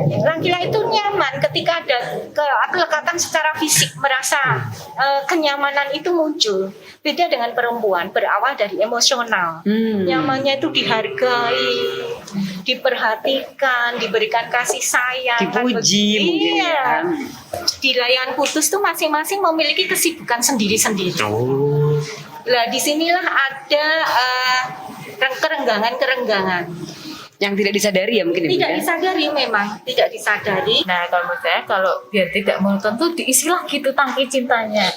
Laki-laki itu nyaman ketika ada kelekatan secara fisik, merasa kenyamanan itu muncul. Beda dengan perempuan, berawal dari emosional. Nyamannya itu dihargai, diperhatikan, diberikan kasih sayang, dipuji mungkin ya. Di layangan putus tuh masing-masing memiliki kesibukan sendiri-sendiri. Lah disinilah ada kerenggangan yang tidak disadari ya mungkin. Tidak disadari memang, tidak disadari. Nah kalau menurut saya, kalau biar tidak monoton tuh diisilah gitu tangki cintanya.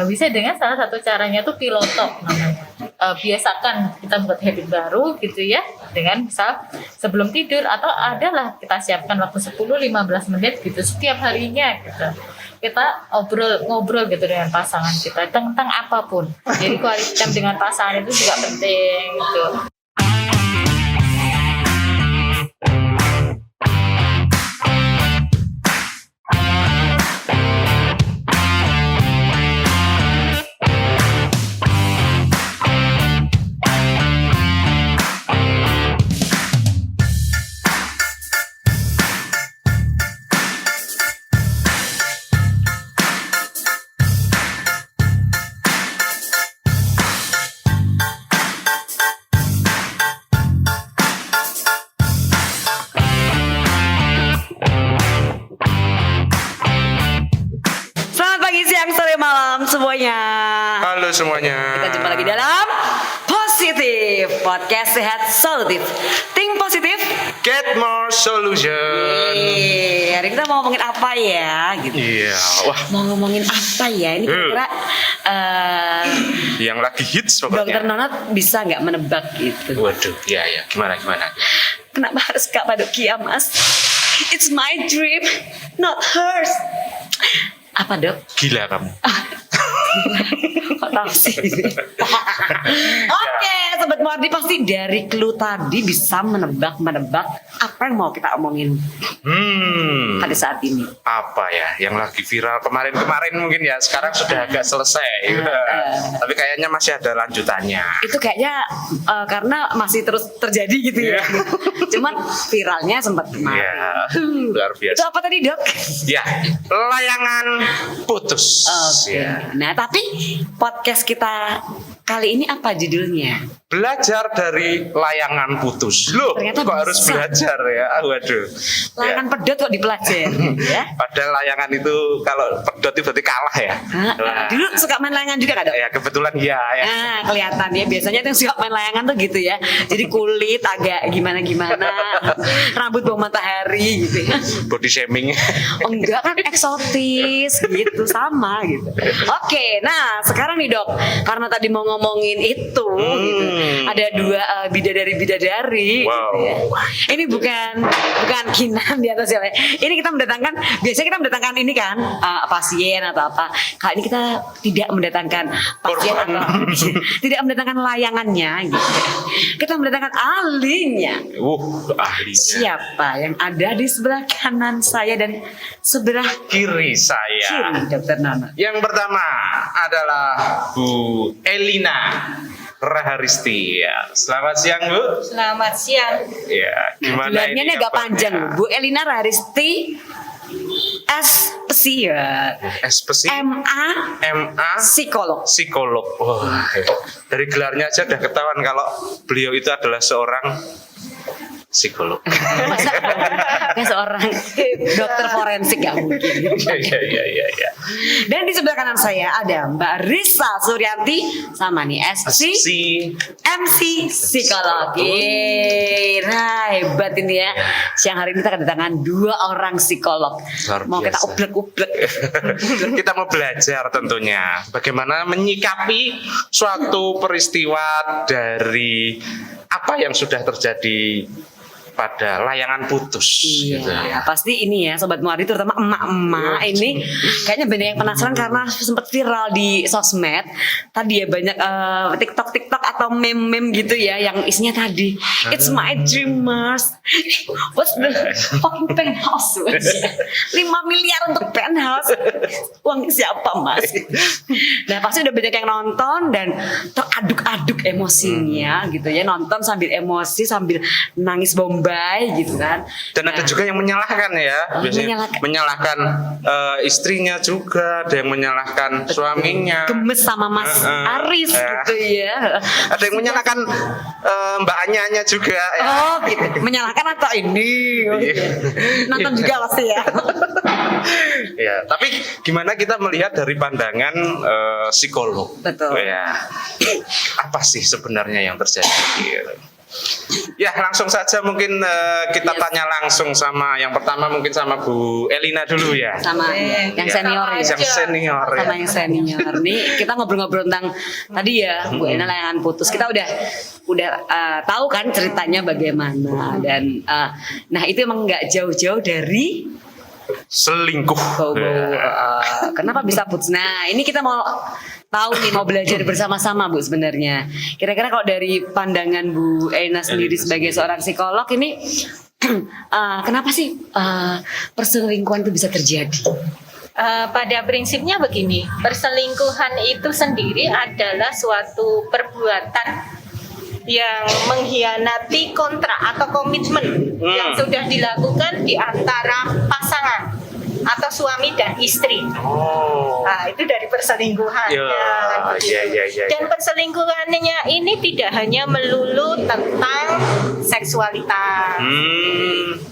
Bisa dengan salah satu caranya tuh pilotok namanya. Biasakan kita buat habit baru gitu ya, dengan misal sebelum tidur atau adalah kita siapkan waktu 10-15 menit gitu setiap harinya gitu. Kita ngobrol gitu dengan pasangan kita tentang apapun. Jadi quality time dengan pasangan itu juga penting gitu. Semuanya. Halo semuanya. Kita jumpa lagi dalam Positif Podcast Sehat Solutif. Think positif, Get more solution. Hari ini kita mau ngomongin apa ya gitu. Iya. Wah. Mau ngomongin apa ya? Ini kira-kira yang lagi hits Dokter pokoknya. Nonot bisa nggak menebak gitu? Waduh, ya gimana? Kenapa harus Kak Padokia, Mas? It's my dream, not hers. Apa dok? Gila kamu. Kok tahu sih? Oke, Sobat Muardi pasti dari clue tadi bisa menebak apa yang mau kita omongin pada saat ini. Apa ya? Yang lagi viral kemarin mungkin ya. Sekarang sudah agak selesai. Tapi kayaknya masih ada lanjutannya. Itu kayaknya karena masih terus terjadi gitu ya. Cuman viralnya sempat kemarin. Iya, luar biasa. Itu apa tadi dok? Ya, layangan putus. Oke. Ya. Nah tapi podcast kita kali ini apa judulnya? Belajar dari layangan putus. Loh, Ternyata kok bisa. harus belajar ya? Waduh. Layangan pedot kok dipelajari ya? Padahal layangan itu kalau pedot itu berarti kalah ya. Nah, Dulu suka main layangan juga kan dok? ya kebetulan ya. Nah kelihatan ya, biasanya tuh yang suka main layangan tuh gitu ya. Jadi kulit agak gimana-gimana, rambut bawah matahari gitu ya. Body shaming. Oh, enggak kan eksotis gitu, sama gitu. Oke, nah sekarang nih dok, karena tadi mau ngomongin itu gitu, ada dua bidadari Wow. gitu ya. Ini bukan kinan di atas ya. Ini kita biasanya kita mendatangkan ini kan pasien atau apa. Kali ini kita tidak mendatangkan pasien Korban. atau tidak mendatangkan layangannya gitu. Kita mendatangkan ahlinya. Ahlinya. Siapa yang ada di sebelah kanan saya dan sebelah Kiri saya. kiri Dokter Nana? Yang pertama adalah Bu Elina Raharisti. Ya. Selamat siang Bu. Selamat siang. Ya, gimana Gelarnya ini agak kabarnya? panjang, Bu Elina Raharisti S. Spesi MA MA Psikolog. Psikolog. Wah, dari gelarnya aja udah ketahuan kalau beliau itu adalah seorang psikolog. Kayak seorang dokter forensik gak mungkin. Iya. Dan di sebelah kanan saya ada Mbak Risa Suryanti sama nih SC MC Psikologi. Nah hebat ini ya. Siang hari ini kita kedatangan 2 orang psikolog. Luar Mau kita biasa. ublek-ublek. Kita mau belajar tentunya bagaimana menyikapi suatu peristiwa dari apa yang sudah terjadi pada layangan putus. Iya, Gitu ya. pasti ini ya Sobat Muardi, terutama emak-emak ini kayaknya banyak yang penasaran karena sempat viral di sosmed. Tadi ya banyak TikTok atau meme-meme gitu ya yang isinya tadi it's my dream Mars. What's the fucking penthouse? 5 miliar untuk penthouse. Uang siapa Mas? Nah pasti udah banyak yang nonton dan teraduk-aduk emosinya gitu ya, nonton sambil emosi sambil nangis bomba lebay gitu kan. Dan ada juga yang menyalahkan ya, biasanya menyalahkan istrinya juga, ada yang menyalahkan suaminya. Gemes sama Mas Aris gitu ya. Ada yang menyalahkan Mbak Anya juga ya. Oh gitu. Menyalahkan atau ini? Oh, gitu. Nonton juga pasti ya. Ya, tapi gimana kita melihat dari pandangan psikolog? Betul. Ya, apa sih sebenarnya yang terjadi? Ya, langsung saja mungkin kita tanya langsung sama yang pertama mungkin sama Bu Elina dulu ya. Sama yang senior ya. Yang senior ya. Sama yang senior. Nih kita ngobrol-ngobrol tentang tadi ya Bu Elina layangan putus. Kita udah tahu kan ceritanya bagaimana dan nah itu emang nggak jauh-jauh dari Selingkuh. Kenapa bisa putus? Nah ini kita mau tahu nih, mau belajar bersama-sama Bu sebenarnya. Kira-kira kalau dari pandangan Bu Elina sendiri sebagai seorang psikolog ini kenapa sih perselingkuhan itu bisa terjadi? Pada prinsipnya begini, perselingkuhan itu sendiri adalah suatu perbuatan yang mengkhianati kontrak atau komitmen yang sudah dilakukan di antara pasangan atau suami dan istri. Nah, itu dari perselingkuhan. Ya. Dan perselingkuhannya ini tidak hanya melulu tentang seksualitas.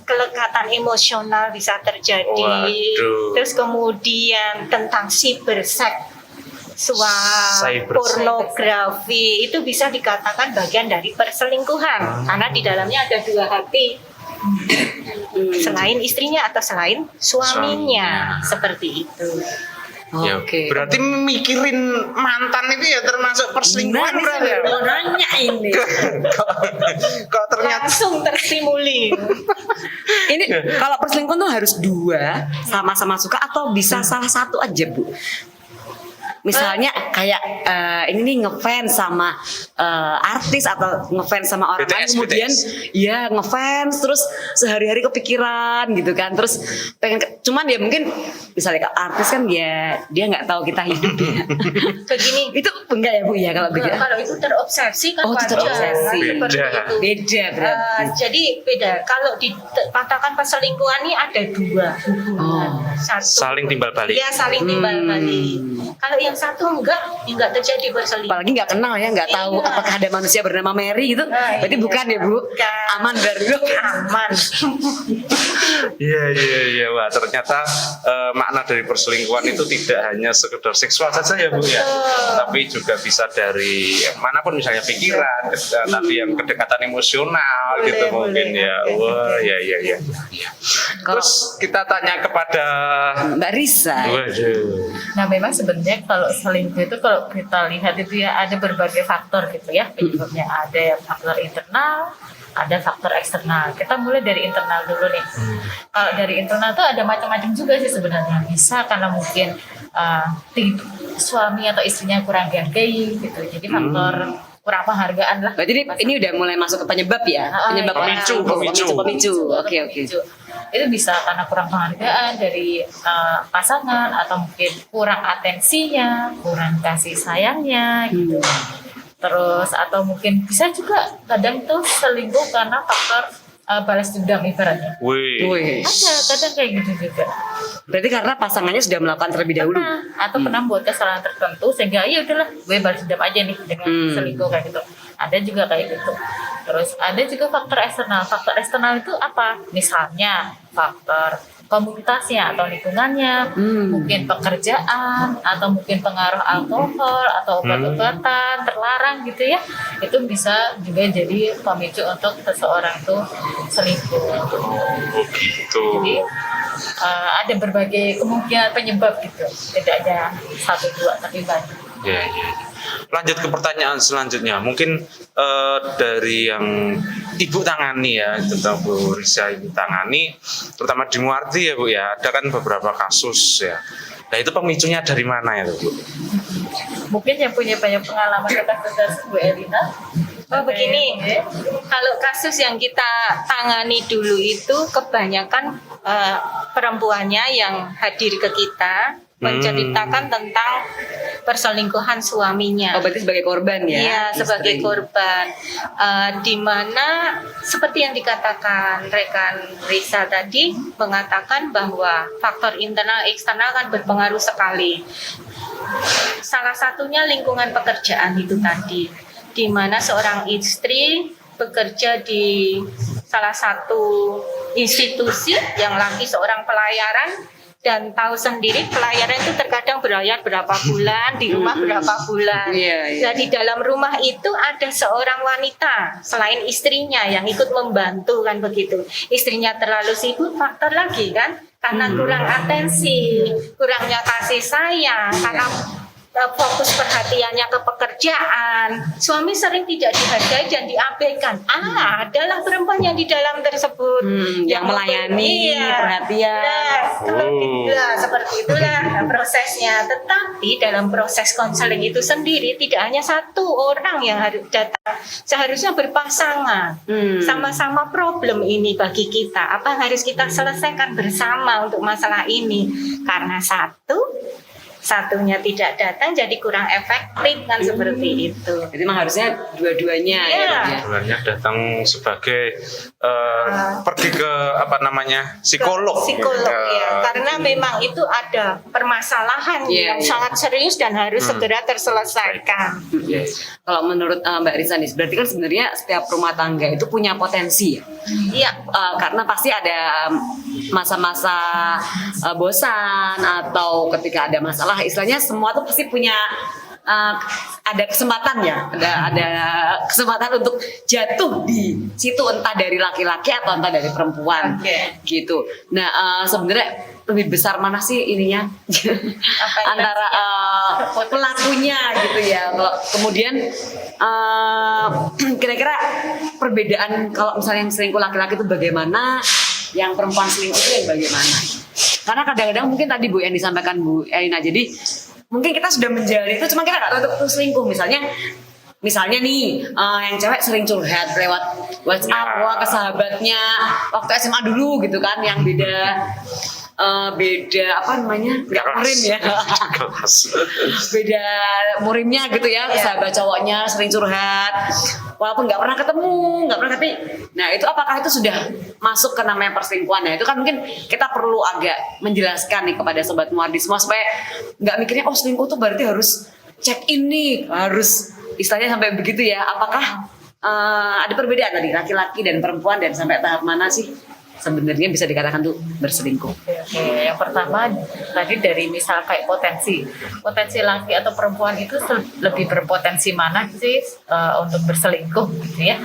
Kelekatan emosional bisa terjadi. Waduh. Terus kemudian tentang cyberseks, pornografi itu bisa dikatakan bagian dari perselingkuhan karena di dalamnya ada dua hati selain istrinya atau selain suaminya. Seperti itu. Ya, berarti mikirin mantan itu ya termasuk perselingkuhan berarti ya? Nanya ini. Kok ternyata Langsung terstimulir. Ini kalau perselingkuhan tuh harus dua sama-sama suka atau bisa salah satu aja Bu? Misalnya kayak ini nih ngefans sama artis atau ngefans sama orang lain, kemudian ya ngefans terus sehari-hari kepikiran gitu kan, terus pengen cuman ya mungkin misalnya artis kan dia nggak tahu kita hidup ya. Begini, Itu enggak ya Bu ya kalau begitu? kalau itu terobsesi kan itu terobsesi. seperti itu. Beda berarti. Jadi beda. Kalau dikatakan perselingkuhan ini ada dua hubungan. Satu, saling timbal balik. ya saling timbal balik. Kalau yang satu enggak terjadi perselingkuhan. Apalagi nggak kenal ya, nggak tahu apakah ada manusia bernama Mary gitu. Berarti bukan ya Bu? Bukan. Aman dari Aman. Iya. Wah, ternyata makna dari perselingkuhan itu tidak hanya sekedar seksual saja ya Bu ya, tapi juga bisa dari manapun, misalnya pikiran, tapi yang kedekatan emosional gitu mungkin ya. Wah, ya. Terus kita tanya kepada Mbak Risa. Waduh. Nah memang sebenarnya kalau selingkuh itu kalau kita lihat itu ya ada berbagai faktor gitu ya penyebabnya. Ada faktor internal, ada faktor eksternal. Kita mulai dari internal dulu nih. Kalau dari internal tuh ada macam-macam juga sih sebenarnya. Bisa karena mungkin suami atau istrinya kurang dihargai gitu. Jadi faktor kurang penghargaan lah. Berarti ini udah mulai masuk ke penyebab ya? Penyebab pemicu. Oke. Itu bisa karena kurang penghargaan dari pasangan atau mungkin kurang atensinya, kurang kasih sayangnya gitu. Terus atau mungkin bisa juga kadang tuh selingkuh karena faktor balas dendam ibaratnya. Wih. Ada kadang kayak gitu juga. Berarti karena pasangannya sudah melakukan terlebih dahulu. Atau pernah buat kesalahan tertentu sehingga ya udahlah gue balas dendam aja nih dengan selingkuh kayak gitu. Ada juga kayak gitu. Terus ada juga faktor eksternal. Faktor eksternal itu apa? Misalnya faktor komunitasnya atau lingkungannya, mungkin pekerjaan atau mungkin pengaruh alkohol atau obat-obatan terlarang gitu ya. Itu bisa juga jadi pemicu untuk seseorang tuh selingkuh. Gitu. Jadi ada berbagai kemungkinan penyebab gitu. Tidak hanya satu dua tapi banyak. Ya. Lanjut ke pertanyaan selanjutnya. Mungkin dari yang Ibu tangani ya, tentang Bu Risa Ibu tangani, terutama di Muarti ya Bu ya, ada kan beberapa kasus ya. Nah itu pemicunya dari mana ya Bu? Mungkin yang punya banyak pengalaman kasus Bu Elina. Begini, kalau kasus yang kita tangani dulu itu kebanyakan perempuannya yang hadir ke kita menceritakan tentang perselingkuhan suaminya. Oh, berarti sebagai korban ya? Iya, sebagai istri. korban. Di mana seperti yang dikatakan rekan Risa tadi, mengatakan bahwa faktor internal eksternal kan berpengaruh sekali. Salah satunya lingkungan pekerjaan itu tadi, di mana seorang istri bekerja di salah satu institusi, yang laki seorang pelayaran, dan tahu sendiri pelayaran itu terkadang berlayar berapa bulan, di rumah berapa bulan. Iya. Jadi dalam rumah itu ada seorang wanita selain istrinya yang ikut membantu kan begitu. Istrinya terlalu sibuk, faktor lagi kan, karena kurang atensi, kurangnya kasih sayang, karena fokus perhatiannya ke pekerjaan. Suami sering tidak dihargai dan diabaikan. Adalah perempuan yang di dalam tersebut yang melayani, perhatian. Seperti itulah prosesnya. Tetapi dalam proses konseling itu sendiri tidak hanya satu orang yang harus datang, seharusnya berpasangan. Sama-sama problem ini bagi kita. Apa yang harus kita selesaikan bersama untuk masalah ini? Karena satunya tidak datang jadi kurang efektif kan, seperti itu. Jadi memang harusnya dua-duanya ya. Sebenarnya datang sebagai pergi ke psikolog. Ya, karena memang itu ada permasalahan yang sangat serius dan harus segera terselesaikan. Kalau menurut Mbak Risa nih, berarti kan sebenarnya setiap rumah tangga itu punya potensi ya. Iya. Karena pasti ada masa-masa bosan atau ketika ada masalah, istilahnya semua tuh pasti punya ada kesempatan ya, ada kesempatan untuk jatuh di situ, entah dari laki-laki atau entah dari perempuan, gitu. Nah, sebenarnya lebih besar mana sih ininya antara pelakunya gitu ya. Kemudian kira-kira perbedaan kalau misalnya yang selingkuh laki-laki itu bagaimana, yang perempuan selingkuh itu yang bagaimana? Karena kadang-kadang mungkin tadi Bu yang disampaikan Bu Elina, jadi mungkin kita sudah menjalani itu, cuma kita nggak tahu itu selingkuh. Misalnya nih, yang cewek sering curhat lewat WhatsApp ke sahabatnya waktu SMA dulu gitu kan, yang beda murim ya, beda murimnya gitu ya, sahabat cowoknya sering curhat walaupun nggak pernah ketemu, nah itu apakah itu sudah masuk ke namanya perselingkuhan ya? Itu kan mungkin kita perlu agak menjelaskan nih kepada sobat Muardi semua supaya nggak mikirnya selingkuh tuh berarti harus check in nih, harus istilahnya sampai begitu ya. Apakah ada perbedaan tadi laki-laki dan perempuan, dan sampai tahap mana sih sebenarnya bisa dikatakan tuh berselingkuh? Oke. Yang pertama tadi dari misal kayak potensi laki atau perempuan itu lebih berpotensi mana sih untuk berselingkuh gitu ya?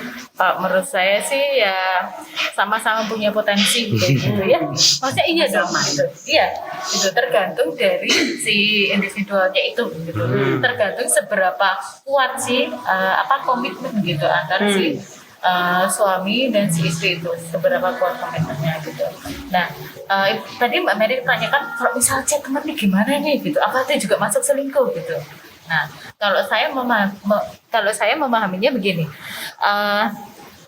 Menurut saya sih ya sama-sama punya potensi gitu ya. Maksudnya iya dong, gitu. Iya, itu tergantung dari si individualnya itu gitu. Tergantung seberapa kuat sih komitmen gitu antara si suami dan si istri itu, seberapa kuat komitmennya gitu. Nah, tadi Mbak Mary tanyakan kalau misalnya chat teman nih gimana nih gitu, apa itu juga masuk selingkuh gitu. Nah, kalau saya memahaminya begini,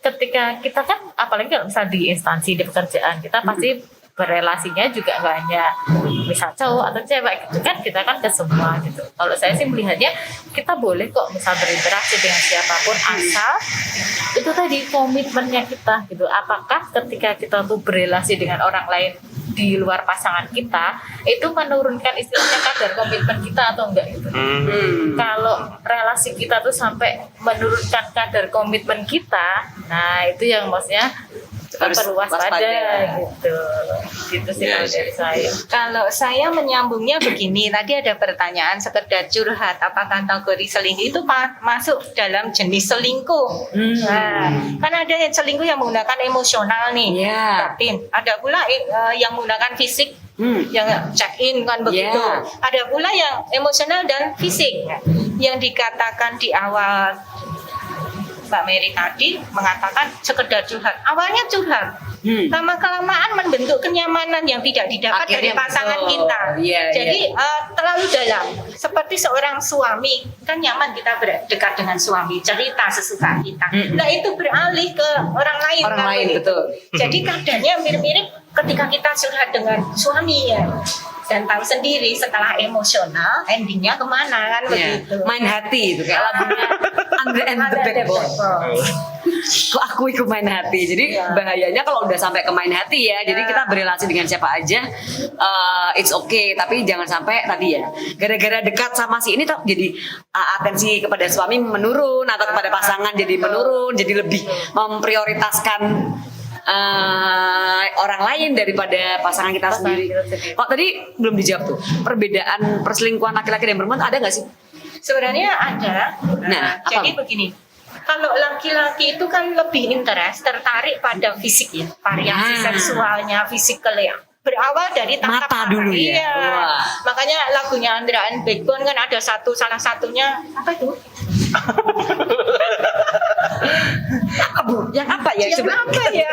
ketika kita kan apalagi kalau misalnya di instansi di pekerjaan kita pasti berelasinya juga nggak hanya misal cowok atau cewek gitu kan, kita kan ke semua gitu. Kalau saya sih melihatnya kita boleh kok misal berinteraksi dengan siapapun asal itu tadi komitmennya kita gitu. Apakah ketika kita tuh berelasi dengan orang lain di luar pasangan kita itu menurunkan istilahnya kadar komitmen kita atau enggak gitu. Kalau relasi kita tuh sampai menurunkan kadar komitmen kita, nah itu yang maksudnya perlu waspada gitu sih kalau dari saya. Kalau saya menyambungnya begini, tadi ada pertanyaan sekedar curhat, apakah kategori selingkuh itu masuk dalam jenis selingkuh? Nah, kan ada yang selingkuh yang menggunakan emosional nih, batin. Ada pula yang menggunakan fisik, yang check in kan begitu. Ada pula yang emosional dan fisik. Yang dikatakan di awal Mbak Mary tadi mengatakan sekedar curhat. Awalnya curhat, lama-kelamaan membentuk kenyamanan yang tidak didapat dari pasangan kita. Jadi terlalu dalam. Seperti seorang suami, kan nyaman kita dekat dengan suami, cerita sesuka kita. Nah itu beralih ke orang lain. Betul. Jadi kadarnya mirip-mirip ketika kita curhat dengan suami ya. dan tahu sendiri setelah emosional endingnya kemana kan begitu. Main hati itu kayak lagunya Andre and the Backbone. Kok aku ikut main hati. Jadi bahayanya kalau udah sampai ke main hati ya. Jadi kita berrelasi dengan siapa aja, it's okay. Tapi jangan sampai tadi ya, gara-gara dekat sama si ini tuh jadi atensi kepada suami menurun atau kepada pasangan jadi menurun. Jadi lebih memprioritaskan orang lain daripada pasangan kita sendiri. Kok tadi belum dijawab tuh, perbedaan perselingkuhan laki-laki dan perempuan ada nggak sih? Sebenarnya ada. Nah, Jadi apa? begini. Kalau laki-laki itu kan lebih tertarik pada fisik ya, variasi seksualnya, physical ya. Berawal dari tatap Mata dulu ya. Iya. Wah. Makanya lagunya Andra and Backbone kan ada salah satunya apa itu? Yang apa ya? Yang apa ya?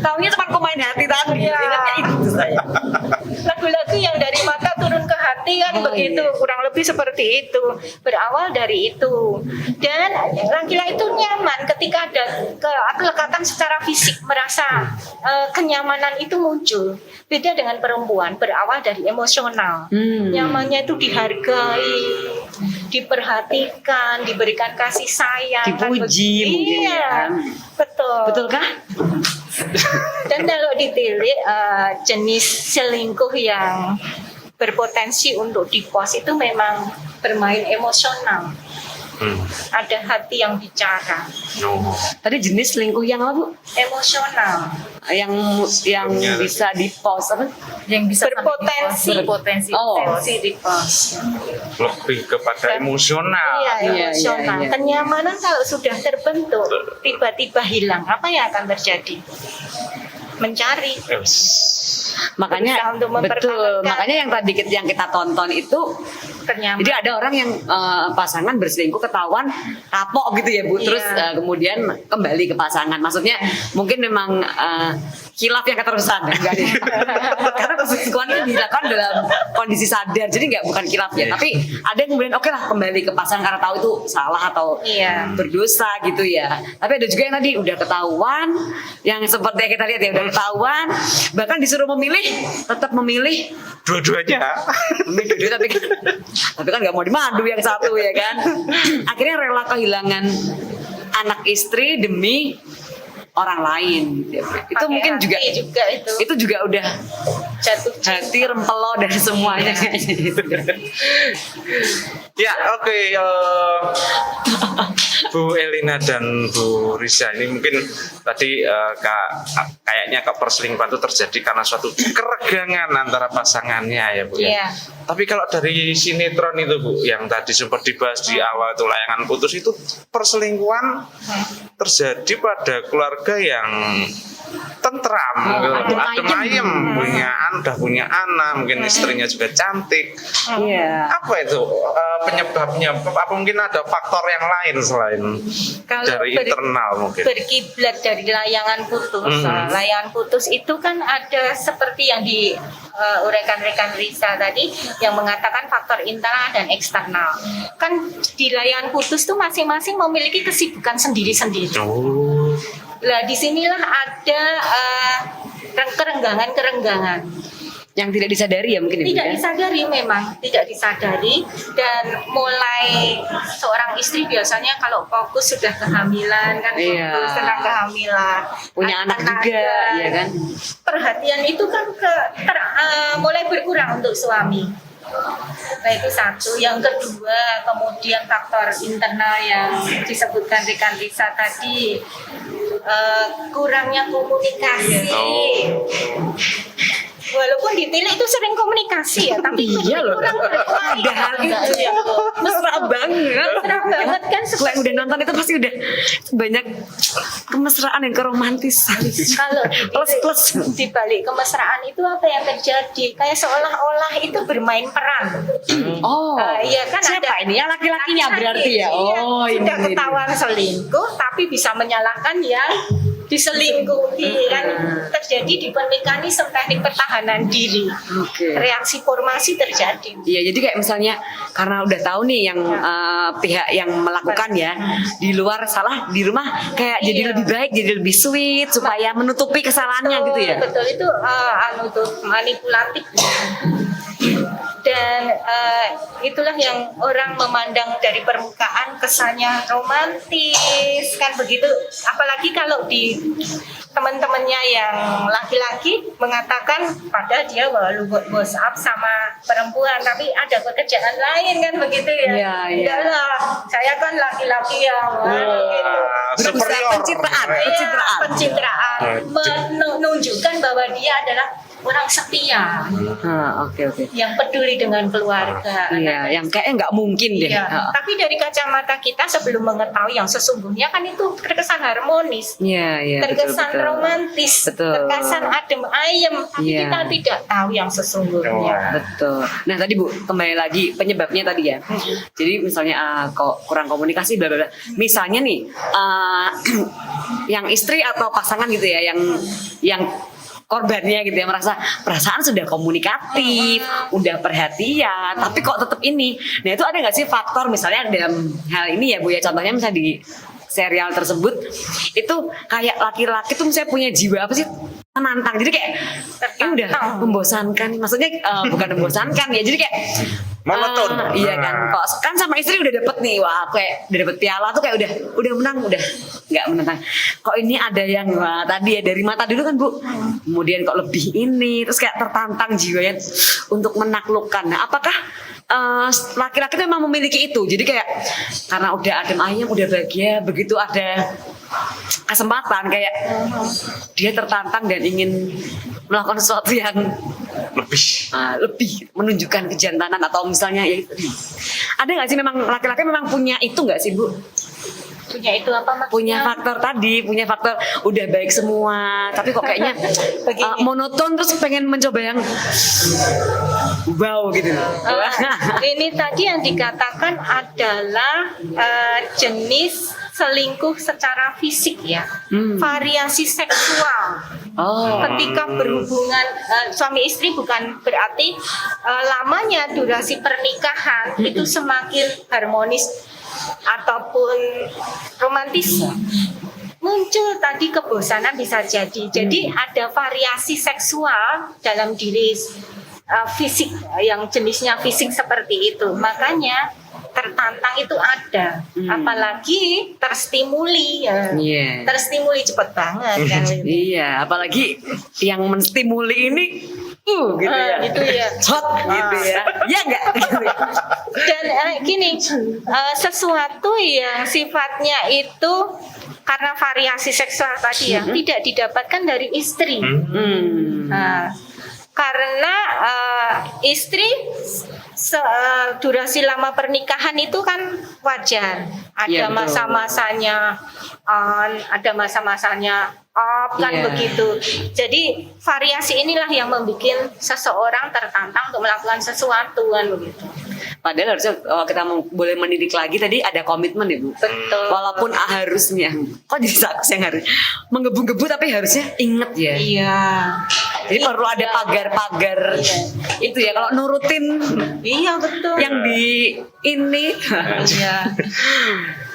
Taunya cuma pemain hati tadi. Iya. Ingatnya itu saya. Lagu-lagu yang dari mata turun ke hati kan begitu, kurang lebih seperti itu. Berawal dari itu. Dan laki-laki itu nyaman ketika ada kelekatan secara fisik, merasa kenyamanan itu muncul. Beda dengan perempuan, berawal dari emosional. Nyamannya itu dihargai, diperhatikan, diberikan kasih sayang, Dipuji kan mungkin iya, ya. betul. Betulkah? Dan kalau ditilik jenis selingkuh yang berpotensi untuk divorce itu memang bermain emosional. Ada hati yang bicara, Tadi jenis selingkuh yang apa, Bu? emosional. Yang bisa di-pause apa? Yang bisa Berpotensi. berpotensi. Oh. Potensi divorce. Lebih kepada emosional. Iya, Iya, emosional. iya, iya. Kenyamanan kalau sudah terbentuk, tiba-tiba hilang, apa yang akan terjadi? Mencari. Makanya Berusaha untuk betul, mempertahankan. makanya yang tadi yang kita tonton itu, Kenyamanan. jadi ada orang yang pasangan berselingkuh ketahuan kapok gitu ya Bu, terus Iya. kemudian kembali ke pasangan. Maksudnya mungkin memang khilaf yang keterusan enggak nih. Karena perselingkuhan itu dilakukan dalam kondisi sadar, jadi nggak bukan khilaf ya, tapi ada yang kemudian oke lah kembali ke pasangan karena tahu itu salah atau Iya. berdosa gitu ya. Tapi ada juga yang tadi udah ketahuan, yang seperti yang kita lihat ya udah ketahuan, bahkan disuruh memilih, tetap memilih Dua-duanya. dua-dua, tapi kan nggak mau dimadu yang satu ya kan. Akhirnya rela kehilangan anak istri demi orang lain. Itu Pakai mungkin juga hati itu itu juga udah jatuh hati rempelo dan semuanya kayaknya gitu. Ya, oke. Bu Elina dan Bu Risa, ini mungkin tadi kayaknya perselingkuhan itu terjadi karena suatu keregangan antara pasangannya ya Bu ya. Iya. Tapi kalau dari sinetron itu Bu, yang tadi sempat dibahas di awal itu Layangan Putus, itu perselingkuhan terjadi pada keluarga yang tentram, adem ayem, udah punya anak, mungkin istrinya juga cantik. Iya. Apa itu penyebabnya? Apa mungkin ada faktor yang lain selain Kalau dari internal mungkin? berkiblat dari layangan putus. Layangan putus itu kan ada seperti yang diuraikan rekan Risa tadi yang mengatakan faktor internal dan eksternal. Kan di layangan putus tuh masing-masing memiliki kesibukan sendiri-sendiri. Oh. Lah disinilah ada kerenggangan-kerenggangan. Yang tidak disadari ya mungkin Tidak ya. disadari, memang tidak disadari. Dan mulai seorang istri biasanya kalau fokus sudah kehamilan kan, Iya. fokus tentang kehamilan, Punya anak juga, ya kan? perhatian itu kan mulai berkurang untuk suami. Nah itu satu. Yang kedua, kemudian faktor internal yang disebutkan rekan Risa tadi, kurangnya komunikasi. Walaupun ditilik itu sering komunikasi ya, tapi Iya loh. kurang Padahal itu ya mesra banget. Mesra banget kan. Kalau yang udah nonton itu pasti udah banyak kemesraan dan keromantisan. Kalau Plus. di balik kemesraan itu apa yang terjadi? Kayak seolah-olah itu bermain peran. Oh, Iya kan, siapa ada ini? Yang laki-lakinya laki-laki, berarti ya? iya, Oh, sudah ini. ketahuan selingkuh tapi bisa menyalahkan yang diselingkuhi kan terjadi di pernikahan ini teknik pertahanan diri. Oke. Reaksi formasi terjadi. Iya, jadi kayak misalnya karena udah tahu nih yang pihak yang melakukan ya di luar salah, di rumah kayak jadi Iya. lebih baik, jadi lebih sweet supaya menutupi kesalahannya gitu ya. Betul itu tuh manipulatif. Dan itulah yang orang memandang dari permukaan kesannya romantis kan begitu, apalagi kalau di teman-temannya yang laki-laki mengatakan pada dia bos up sama perempuan tapi ada pekerjaan lain kan begitu ya. Iya, iya. Enggak lah, saya kan laki-laki yang gitu. Superior. Pencitraan. Iya, pencitraan menunjukkan bahwa dia adalah orang setia Oke. yang peduli dengan keluarga. Iya, yang kayaknya nggak mungkin deh. Iya. Tapi dari kacamata kita sebelum mengetahui yang sesungguhnya kan itu terkesan harmonis, Iya, terkesan betul. romantis, Betul. terkesan adem ayem, tapi Iya. kita tidak tahu yang sesungguhnya. Betul. Nah tadi Bu, kembali lagi penyebabnya tadi ya. Jadi misalnya kok kurang komunikasi bla bla bla. Misalnya nih yang istri atau pasangan gitu ya yang korbannya gitu ya merasa perasaan sudah komunikatif, udah perhatian, tapi kok tetap ini. Nah itu ada nggak sih faktor misalnya dalam hal ini ya Bu ya, contohnya misalnya di serial tersebut itu kayak laki-laki tuh misalnya punya jiwa apa sih, menantang, jadi kayak ini udah membosankan, maksudnya bukan membosankan ya, jadi kayak monoton. iya kan, kok kan sama istri udah dapet nih, wah kayak udah dapet piala tuh kayak udah menang, udah nggak menentang, kok ini ada yang wah tadi ya dari mata dulu kan Bu, kemudian kok lebih ini, terus kayak tertantang jiwanya untuk menaklukkan. Nah apakah laki-laki itu memang memiliki itu, jadi kayak karena udah adem ayem, udah bahagia, begitu ada kesempatan kayak dia tertantang dan ingin melakukan sesuatu yang lebih menunjukkan kejantanan atau misalnya ya itu. Ada nggak sih memang laki-laki memang punya itu nggak sih Bu? Punya itu apa maksudnya? Punya faktor tadi, punya faktor udah baik semua, tapi kok kayaknya monoton, terus pengen mencoba yang wow gitu. Ini tadi yang dikatakan adalah jenis selingkuh secara fisik ya, variasi seksual. Ketika berhubungan suami istri bukan berarti lamanya durasi pernikahan itu semakin harmonis ataupun romantis. Muncul tadi kebosanan bisa jadi ada variasi seksual dalam diri fisik yang jenisnya fisik seperti itu, makanya tertantang itu ada, apalagi terstimuli ya. Terstimuli cepet banget kan. Iya, apalagi yang menstimuli ini gitu ya. Gitu ya. Hot gitu ya. Ya enggak gitu. Dan gini, sesuatu yang sifatnya itu karena variasi seksual tadi ya tidak didapatkan dari istri. Karena istri durasi lama pernikahan itu kan wajar, ada masa-masanya on, ada masa-masanya off kan begitu. Jadi variasi inilah yang membuat seseorang tertantang untuk melakukan sesuatu kan begitu. Padahal harusnya kalau kita boleh mendidik lagi tadi ada komitmen ya Bu. Betul. Walaupun harusnya, kok jadi sakus yang harus menggebu-gebu tapi harusnya inget ya. Iya. Jadi perlu ada pagar-pagar itu ya, kalau nurutin Iya betul. yang di ini. Iya.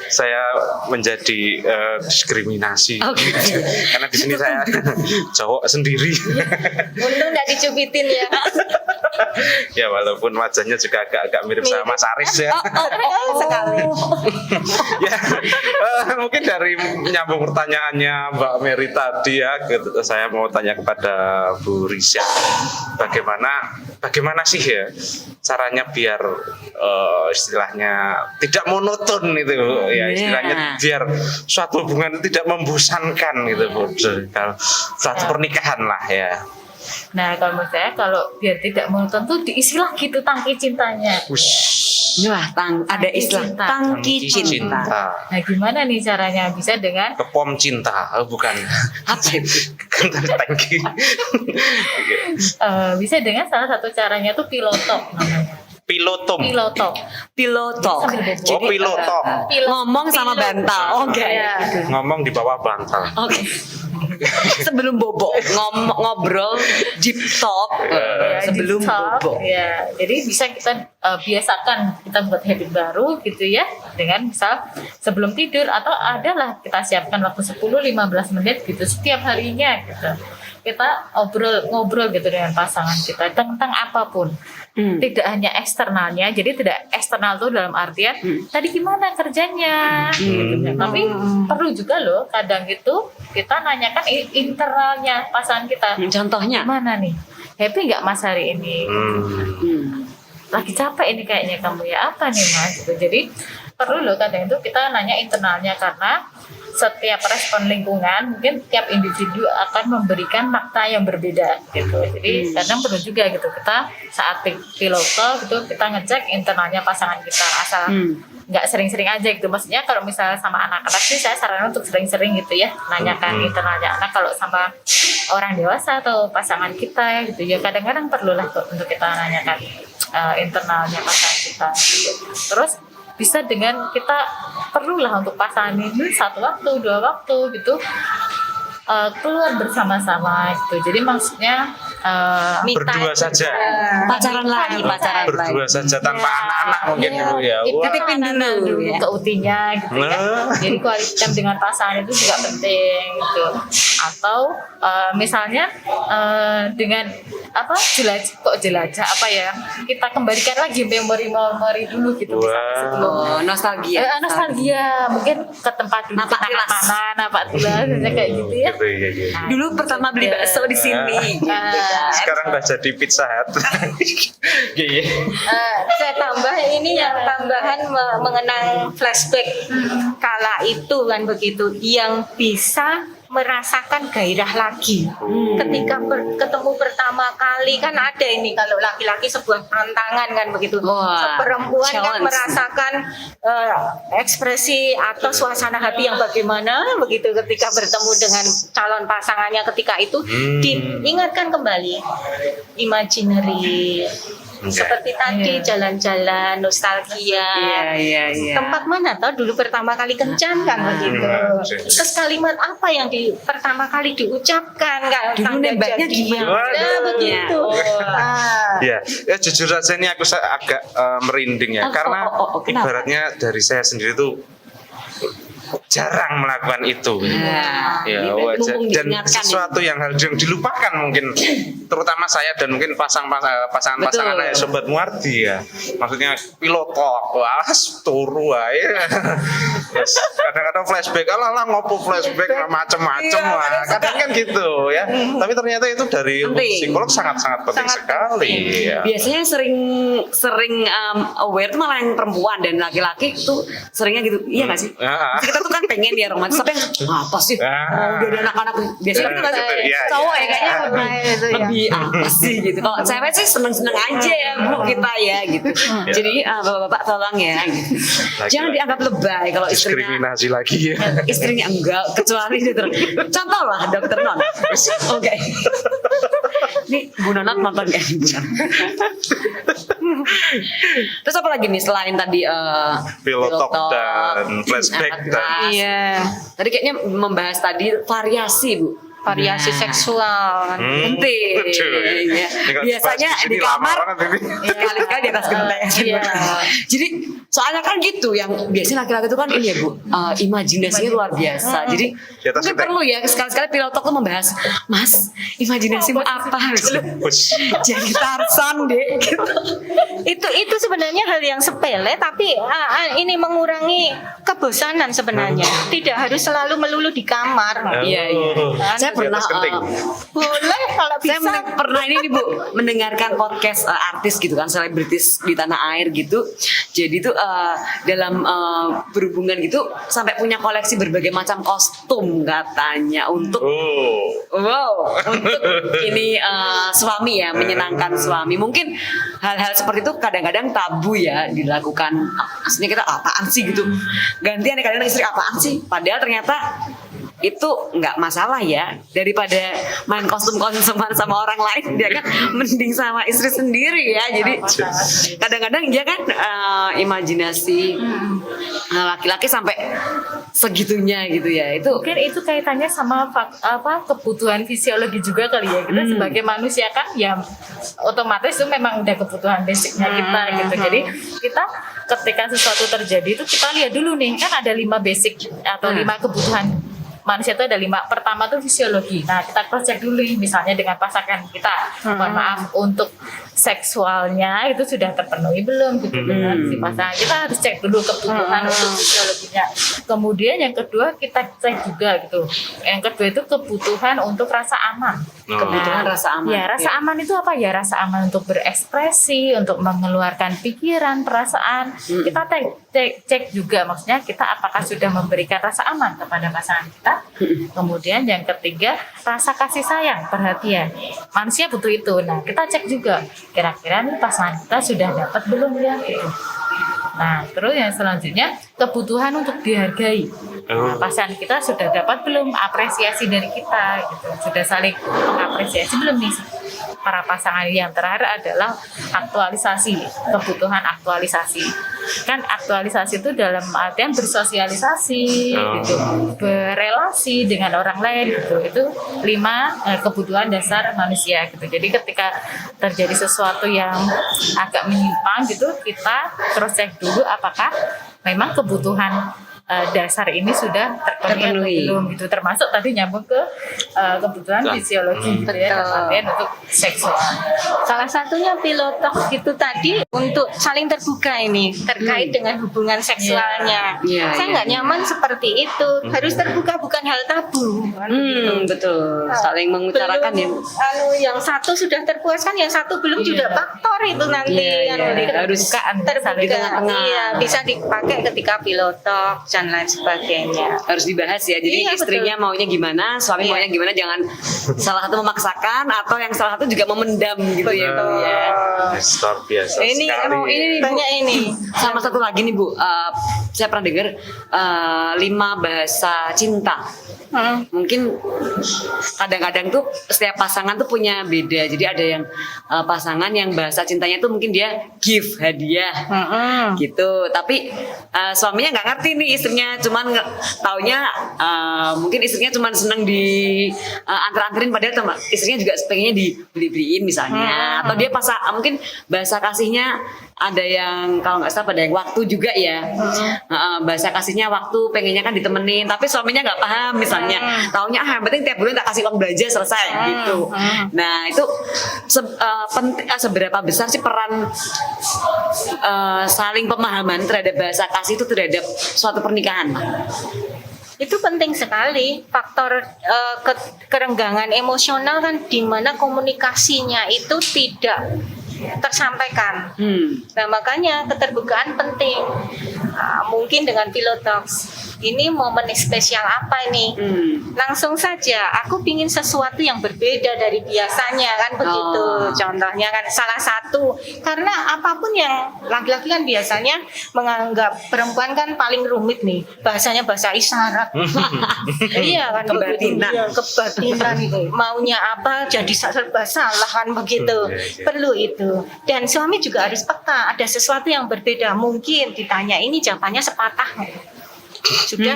Saya menjadi diskriminasi karena di sini saya cowok sendiri. Untung nggak dicubitin ya. Ya walaupun wajahnya juga agak mirip sama Mas Aris ya. Sekali. Ya mungkin dari menyambung pertanyaannya Mbak Mary tadi ya, saya mau tanya kepada Bu Risha, bagaimana sih ya caranya biar istilahnya tidak monoton itu ya, istilahnya biar suatu hubungan itu tidak membosankan gitu Bu, kalau suatu pernikahan lah ya. Nah kalau menurut saya kalau biar tidak monoton tuh diisi lagi tuh tangki cintanya. Wah, ada istilah cinta. tangki cinta. Nah gimana nih caranya, bisa dengan Kepom cinta, bukan? Apa itu? Kan tadi tangki. bisa dengan salah satu caranya tuh pilotok namanya. Pilotom. Pilotok. Pilotok. Oh, pilotok. Ngomong sama bantal. Oke. Ya. Ngomong di bawah bantal. Oke. Sebelum bobo ngobrol deep talk sebelum deep talk, bobo. ya. Jadi bisa kita biasakan kita buat habit baru gitu ya, dengan misal sebelum tidur atau adalah kita siapkan waktu 10-15 menit gitu setiap harinya gitu. Kita ngobrol gitu dengan pasangan kita tentang apapun. Tidak hanya eksternalnya, jadi tidak eksternal tuh dalam artian tadi gimana kerjanya gitu ya. Tapi perlu juga loh kadang itu kita nanyakan internalnya pasangan kita. Contohnya Gimana nih? Happy nggak Mas hari ini? Lagi capek ini kayaknya kamu ya, apa nih Mas? Gitu. Jadi perlu loh kadang itu kita nanya internalnya, karena setiap respon lingkungan mungkin tiap individu akan memberikan makna yang berbeda gitu. Jadi kadang perlu juga gitu kita saat piloto gitu kita ngecek internalnya pasangan kita, asal nggak sering-sering aja gitu. Maksudnya kalau misalnya sama anak-anak sih saya saran untuk sering-sering gitu ya nanyakan internalnya anak. Kalau sama orang dewasa atau pasangan kita gitu ya kadang-kadang perlulah untuk kita nanyakan internalnya pasangan kita gitu. Terus bisa dengan kita perlulah untuk pasangan ini satu waktu, 2 waktu gitu keluar bersama-sama gitu. Jadi maksudnya Berdua saja. pacaran lagi. Berdua saja tanpa anak-anak mungkin dulu ya. Kita Titipin dulu ya. ke utinya gitu ya. Jadi quality time dengan pasangan itu juga penting gitu. Atau misalnya dengan jelajah apa ya, kita kembalikan lagi memori dulu gitu. Misalnya sebelum nostalgia mungkin ke tempat dulu Napak tilas. kenangan napak tilas kayak gitu ya. Gitu, iya. Nah, Dulu pertama beli bakso di sini. Sekarang udah jadi Pizza Hut. Iya. Saya tambah ini yang tambahan mengenang flashback kala itu kan begitu, yang bisa merasakan gairah lagi ketika ketemu pertama kali. Kan ada ini kalau laki-laki sebuah tantangan kan begitu. Wah, Perempuan kan challenge. merasakan ekspresi atau suasana hati yang bagaimana begitu ketika bertemu dengan calon pasangannya ketika itu. Diingatkan kembali imaginary seperti tadi jalan-jalan nostalgia. Iya. Tempat mana toh dulu pertama kali kencan kan begitu. Terus kalimat apa yang pertama kali diucapkan kan? Dulu nembaknya gimana? Begitu. Ya, jujur saja ini aku agak merinding ya, karena kenapa? ibaratnya dari saya sendiri tuh jarang melakukan itu. Ya, wajar. Dan sesuatu yang hal yang dilupakan mungkin, terutama saya dan mungkin pasangan-pasangan sobat Muardi ya. Maksudnya pilotok, turu ae. Terus kadang-kadang flashback, alah ngopo flashback macem-macem lah. Kadang kan gitu ya. Tapi ternyata itu dari psikolog sangat-sangat penting sekali. Ya. Biasanya sering aware tuh malah yang perempuan, dan laki-laki tuh seringnya gitu. Iya nggak sih? Kita tuh kan pengen dia romantis, tapi apa sih? Udah ada anak-anak. Biasanya gitu nggak sih? Cowok ya kayaknya lebih apa sih gitu. Kalau cewek sih seneng-seneng aja ya Bu kita ya gitu. Jadi bapak-bapak tolong ya gitu. Jangan dianggap lebay kalau istrinya. Diskriminasi lagi ya. Istrinya enggak, kecuali dokter. Contoh lah dokter Non. Oke. Nih Bu Nonat nonton ya Bu Nonat. Terus apa lagi nih selain tadi Pilotok dan flashback dan tadi kayaknya membahas tadi variasi Bu. Variasi seksual Penting. Ya. Biasanya di kamar sekali-kali di atas genteng. Jadi soalnya kan gitu, yang biasanya laki-laki itu kan ini ya Bu, imajinasinya luar biasa. Jadi mungkin perlu ya sekali-sekali pilotok tuh membahas, Mas, imajinasimu apa? Jadi Tarzan deh. Gitu. Itu sebenarnya hal yang sepele, tapi ini mengurangi kebosanan sebenarnya. Tidak harus selalu melulu di kamar. Iya. Saya pernah boleh kalau bisa. Saya pernah ini nih Bu, mendengarkan podcast artis gitu kan, selebritis di tanah air gitu. Jadi tuh dalam berhubungan gitu sampai punya koleksi berbagai macam kostum katanya untuk untuk ini suami ya, menyenangkan suami. Mungkin hal-hal seperti itu kadang-kadang tabu ya dilakukan. Aslinya kita apaan sih gitu, gantian kadang istri apaan sih, padahal ternyata itu nggak masalah ya, daripada main kostum konsumen sama orang lain dia kan mending sama istri sendiri ya. Jadi kadang-kadang dia kan imajinasi laki-laki sampai segitunya gitu ya. Itu Mungkin itu kaitannya sama kebutuhan fisiologi juga kali ya. Kita sebagai manusia kan ya otomatis itu memang udah kebutuhan basicnya kita gitu. Jadi kita ketika sesuatu terjadi itu kita lihat dulu nih, kan ada 5 basic atau 5 kebutuhan manusia itu ada 5. Pertama tuh fisiologi. Nah, kita cross check dulu misalnya dengan pasangan kita. Mohon maaf, untuk seksualnya itu sudah terpenuhi belum gitu dengan si pasangan. Kita harus cek dulu kebutuhan untuk fisiologinya. Kemudian yang kedua kita cek juga gitu. Yang kedua itu kebutuhan untuk rasa aman. kebutuhan rasa aman. Ya, rasa aman itu apa ya? Rasa aman untuk berekspresi, untuk mengeluarkan pikiran, perasaan. Kita cek juga, maksudnya kita apakah sudah memberikan rasa aman kepada pasangan kita. Kemudian yang ketiga, rasa kasih sayang, perhatian. Manusia butuh itu. Nah, kita cek juga kira-kira nih pasangan kita sudah dapat belum ya gitu. Nah, terus yang selanjutnya kebutuhan untuk dihargai. Nah, pasangan kita sudah dapat belum apresiasi dari kita gitu. Sudah saling mengapresiasi belum nih? Para pasangan. Yang terakhir adalah aktualisasi, kebutuhan aktualisasi. Kan aktualisasi itu dalam artian bersosialisasi gitu, berelasi dengan orang lain gitu. Itu 5 kebutuhan dasar manusia gitu. Jadi ketika terjadi sesuatu yang agak menyimpang gitu, kita cross check dulu apakah memang kebutuhan dasar ini sudah terpenuhi atau belum gitu, termasuk tadi nyambung ke kebutuhan fisiologi gitu ya, kemudian untuk seksual. Salah satunya pilotok itu tadi untuk saling terbuka ini terkait dengan hubungan seksualnya. Saya nggak nyaman seperti itu, harus terbuka, bukan hal tabu. Betul, saling mengutarakan ya. Yang satu sudah terpuaskan, yang satu belum, juga faktor itu nanti harus terbuka. di tengah-tengah. Iya, bisa dipakai ketika pilotok dan lain sebagainya. Harus dibahas ya. Jadi Iya, istrinya maunya gimana, suami maunya gimana, jangan salah satu memaksakan atau yang salah satu juga memendam gitu ya, Bu ya. Luar biasa Ini sekali. emang ini nih, Bu. Banyak ini. Sama satu lagi nih, Bu. Saya pernah dengar 5 bahasa cinta. Mungkin kadang-kadang tuh setiap pasangan tuh punya beda. Jadi ada yang pasangan yang bahasa cintanya tuh mungkin dia give, hadiah gitu. Tapi suaminya nggak ngerti nih, istrinya cuman taunya mungkin istrinya cuman seneng di antar-anterin, padahal istrinya juga pengennya dibeli-beliin misalnya. Atau dia mungkin bahasa kasihnya ada yang kalau nggak salah ada yang waktu juga ya. Bahasa kasihnya waktu, pengennya kan ditemenin, tapi suaminya nggak paham misalnya. Taunya yang penting tiap bulan tak kasih uang belanja selesai gitu. Nah itu seberapa besar sih peran saling pemahaman terhadap bahasa kasih itu terhadap suatu pernikahan, Pak? Itu penting sekali. Faktor kerenggangan emosional kan di mana komunikasinya itu tidak tersampaikan. Nah makanya keterbukaan penting. Mungkin dengan Pillow Talks ini momen spesial apa ini? Langsung saja, aku pingin sesuatu yang berbeda dari biasanya kan begitu. Contohnya kan salah satu, karena apapun yang laki-laki kan biasanya menganggap perempuan kan paling rumit nih, bahasanya bahasa isyarat. Iya kan, kebatinan itu. Maunya apa jadi serba salah kan begitu. Perlu itu. Dan suami juga harus peka, ada sesuatu yang berbeda. Mungkin ditanya ini jawabannya sepatah. Sudah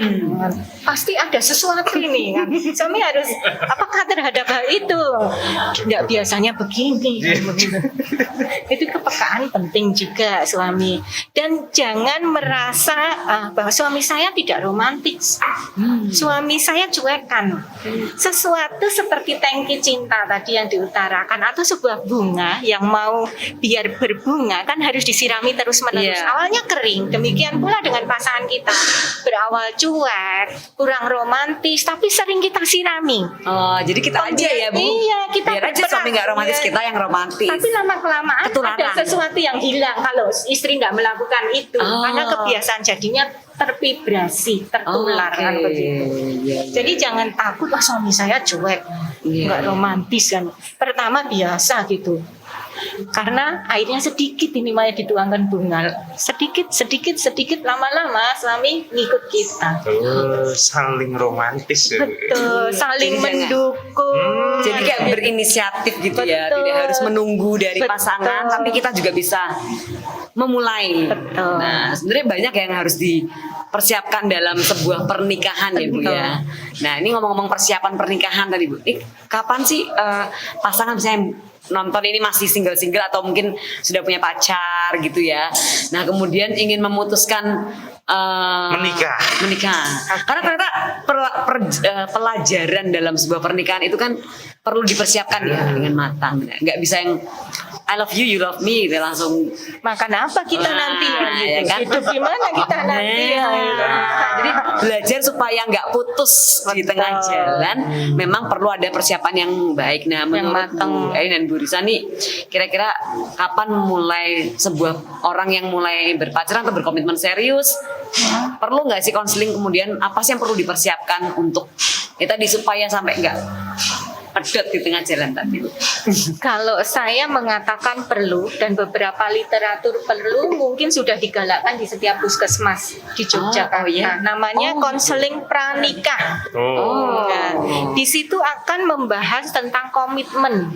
pasti ada sesuatu ini kan. Suami harus apakah terhadap hal itu tidak biasanya begini itu kepekaan penting juga suami. Dan jangan merasa bahwa suami saya tidak romantis, suami saya cuekan. Sesuatu seperti tangki cinta tadi yang diutarakan, atau sebuah bunga yang mau biar berbunga kan harus disirami terus menerus. Awalnya kering, demikian pula dengan pasangan kita, berawal cuek, kurang romantis, tapi sering kita sirami. Jadi kita aja ya, Bu. Iya, kita biar aja suami nggak romantis, kita yang romantis. Tapi lama-kelamaan ada sesuatu yang hilang kalau istri nggak melakukan itu, karena kebiasaan jadinya tervibrasi, tertular kan begitu. Jadi jangan takut, suami saya cuek, nggak romantis kan. Pertama biasa gitu. Karena airnya sedikit ini Maya dituangkan bunga. Sedikit lama-lama suami ngikut kita. Saling romantis ya. Betul, saling Jadi mendukung. Jadi kayak berinisiatif gitu ya, Betul. tidak harus menunggu dari Betul. pasangan, tapi kita juga bisa memulai. Betul. Nah, sebenarnya banyak yang harus dipersiapkan dalam sebuah pernikahan ya Bu ya. Nah, ini ngomong-ngomong persiapan pernikahan tadi Bu, ini kapan sih pasangan bisa nonton ini masih single-single atau mungkin sudah punya pacar gitu ya. Nah, kemudian ingin memutuskan Menikah. Karena ternyata pelajaran dalam sebuah pernikahan itu kan perlu dipersiapkan ya dengan matang. Nggak bisa yang I love you, you love me gitu langsung. Makan apa kita nanti? Ya kan? Hidup gimana kita nanti? Jadi belajar supaya nggak putus di tengah jalan, memang perlu ada persiapan yang baik. Nah, menurut Bu Ain dan Bu Risa nih, kira-kira kapan mulai sebuah orang yang mulai berpacaran atau berkomitmen serius, perlu nggak sih konseling, kemudian apa sih yang perlu dipersiapkan untuk kita supaya sampai nggak pedot di tengah jalan tadi? Kalau saya mengatakan perlu dan beberapa literatur perlu mungkin sudah digalakkan di setiap puskesmas di Yogyakarta. Oh, iya. Namanya konseling pranikah. Nah, di situ akan membahas tentang komitmen.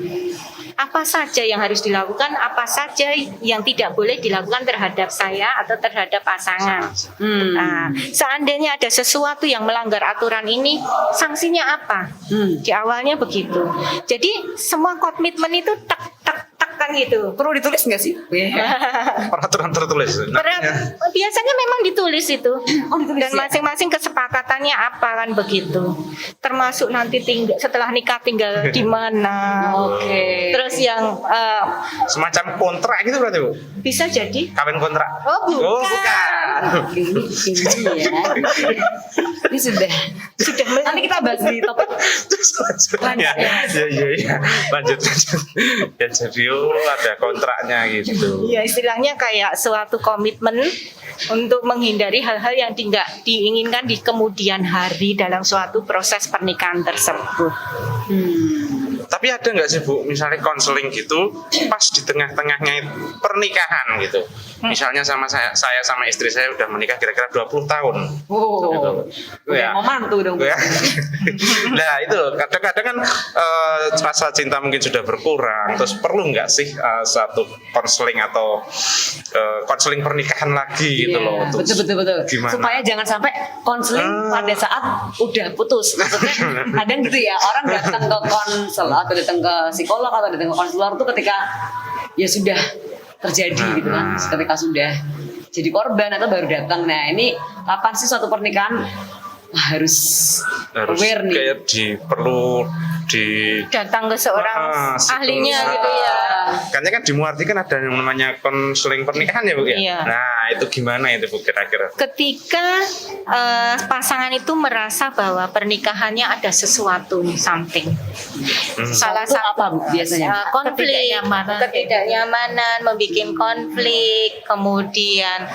Apa saja yang harus dilakukan, apa saja yang tidak boleh dilakukan terhadap saya atau terhadap pasangan. Nah, seandainya ada sesuatu yang melanggar aturan ini, sanksinya apa? Di awalnya begitu. Jadi semua komitmen itu tak kan gitu. Perlu ditulis nggak sih? Peraturan tertulis. Biasanya memang ditulis itu. Dan masing-masing kesepakatannya apa kan begitu. Termasuk nanti setelah nikah tinggal di mana. Oke. Terus yang Semacam kontrak gitu berarti Bu? bisa jadi. Kawin kontrak. Oh bukan. Ini ya. Ini sudah nanti kita bahas di topik Ya. Lanjut. Ya jadi ada kontraknya gitu. Ya istilahnya kayak suatu komitmen untuk menghindari hal-hal yang tidak diinginkan di kemudian hari dalam suatu proses pernikahan tersebut. Tapi ada nggak sih Bu, misalnya konseling gitu pas di tengah-tengahnya pernikahan gitu. Misalnya saya sama istri saya udah menikah kira-kira 20 tahun. udah Ya. mau mantu dong. Ya. Nah itu kadang-kadang kan rasa cinta mungkin sudah berkurang. Terus perlu nggak sih suatu konseling atau konseling pernikahan lagi gitu loh? Untuk Betul. gimana? Supaya jangan sampai konseling pada saat udah putus. Maksudnya kadang gitu ya, orang datang ke konselor atau datang ke psikolog atau datang ke konselor tuh ketika ya sudah terjadi gitu kan, ketika sudah jadi korban atau baru datang. Nah ini kapan sih suatu pernikahan harus aware nih? Kayak perlu Datang ke seorang ahlinya gitu ya. Karena kan dimuarti kan ada yang namanya konseling pernikahan ya Bu ya. Iya. Nah itu gimana itu Bu kira-kira? Ketika pasangan itu merasa bahwa pernikahannya ada sesuatu something. Salah Itu satu apa Bu biasanya? konflik, ketidaknyamanan, membuat konflik, kemudian